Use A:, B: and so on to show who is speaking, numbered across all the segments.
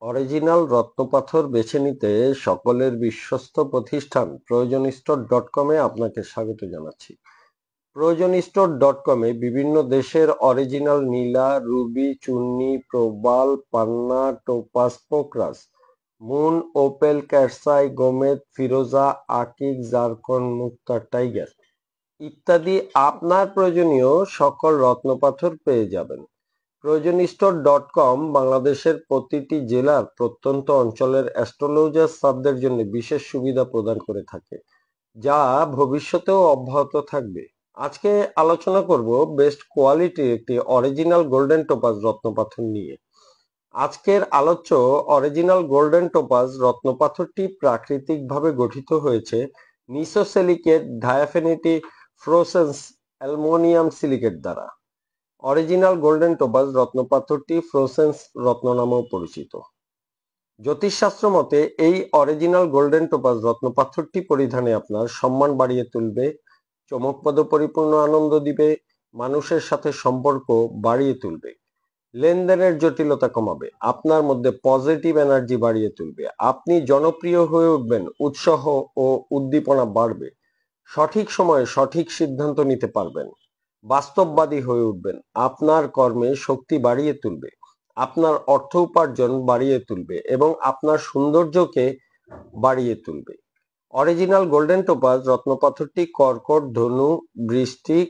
A: Original রত্নপাথর বেছে নিতে সকলের বিশ্বস্ত প্রতিষ্ঠান প্রয়োজনস্টোর.com এ আপনাকে স্বাগত জানাচ্ছি। প্রয়োজনস্টোর.com এ বিভিন্ন দেশের অরিজিনাল নীলা, রুবি, চুন্নি, প্রবাল, পান্না, টোপাস, পোকরাস, মুন, ওপেল, ক্যাটসাই, গোমেদ, ফিরোজা, আকিক, জারকন, মুক্তা, টাইগার ইত্যাদি আপনার প্রয়োজনীয় সকল রত্নপাথর পেয়ে যাবেন। প্রয়োজনস্টোর.com বাংলাদেশের প্রতিটি জেলার প্রত্যন্ত অঞ্চলের অ্যাস্ট্রোলজার দের জন্য বিশেষ সুবিধা প্রদান করে থাকে, যা ভবিষ্যতেও অব্যাহত থাকবে। আজকে আলোচনা করব বেস্ট কোয়ালিটির একটি অরিজিনাল গোল্ডেন টোপাজ রত্নপাথর নিয়ে। আজকের আলোচ্য অরিজিনাল গোল্ডেন টোপাজ রত্নপাথরটি প্রাকৃতিকভাবে গঠিত হয়েছে নিসোসিলিকেট ডায়াফিনিটি ফ্লোরেসেন্স অ্যালুমিনিয়াম সিলিকেট দ্বারা। অরিজিনাল গোল্ডেন টোপাজ রত্নপাথরটি ফ্লোরেসেন্স রত্ন নামেও পরিচিত। জ্যোতিষশাস্ত্র মতে এই অরিজিনাল গোল্ডেন টোপাজ রত্নপাথরটি পরিধানে আপনার সম্মান বাড়িয়ে তুলবে, চমকপ্রদ পরিপূর্ণ আনন্দ দিবে, মানুষের সাথে সম্পর্ক বাড়িয়ে তুলবে, লেনদেনের জটিলতা কমাবে, আপনার মধ্যে পজিটিভ এনার্জি বাড়িয়ে তুলবে, আপনি জনপ্রিয় হয়ে উঠবেন, উৎসাহ ও উদ্দীপনা বাড়বে, সঠিক সময়ে সঠিক সিদ্ধান্ত নিতে পারবেন, বাস্তববাদী হয়ে উঠবেন, আপনার কর্মে শক্তি বাড়িয়ে তুলবে, আপনার অর্থ উপার্জন বাড়িয়ে তুলবে এবং আপনার সৌন্দর্যকে বাড়িয়ে তুলবে। অরিজিনাল গোল্ডেন টোপাজ রত্নপাথরটি কর্কট, ধনু, বৃশ্চিক,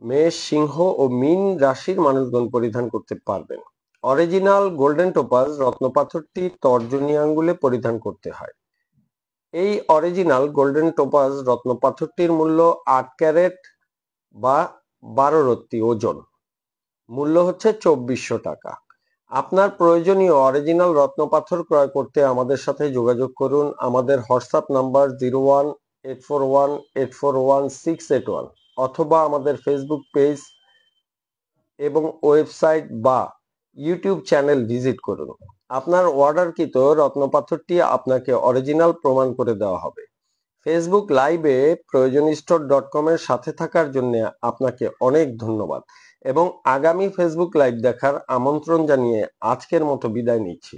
A: মেষ, সিংহ ও মীন রাশির মানুষগণ পরিধান করতে পারবেন। অরিজিনাল গোল্ডেন টোপাজ রত্নপাথরটি তর্জনী আঙ্গুলে পরিধান করতে হয়। এই অরিজিনাল গোল্ডেন টোপাজ রত্নপাথরটির মূল্য 8 ক্যারেট বা 12 রত্তি ওজন। মূল্য হচ্ছে 2400 টাকা। আপনার প্রয়োজনীয় অরিজিনাল রত্নপাথর ক্রয় করতে আমাদের সাথে যোগাযোগ করুন। আমাদের হোয়াটসঅ্যাপ নাম্বার 01841841 অথবা আমাদের ফেসবুক পেজ এবং ওয়েবসাইট বা ইউটিউব চ্যানেল ভিজিট করুন। আপনার অর্ডারকৃত রত্নপাথরটি আপনাকে অরিজিনাল প্রমাণ করে দেওয়া হবে। ফেসবুক লাইভে প্রয়োজনস্টোর.com এর সাথে থাকার জন্য আপনাকে অনেক ধন্যবাদ এবং আগামী ফেসবুক লাইভ দেখার আমন্ত্রণ জানিয়ে আজকের মতো বিদায় নিচ্ছি।